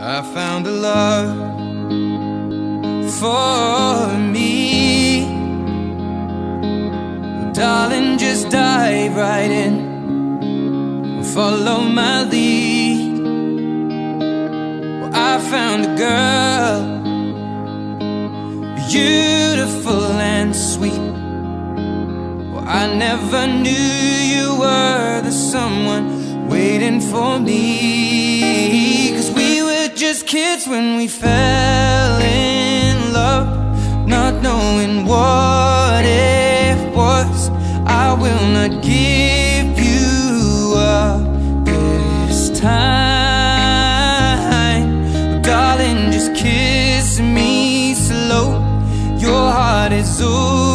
I found a love for me. Well, darling, just dive right in, follow my lead. Well, I found a girl, beautiful and sweet. Well, I never knew you were the someone waiting for me. 'Cause we were just kids when we fell in love, not knowing what it was. I will not give you up this time. Darling, just kiss me slow. Your heart is over.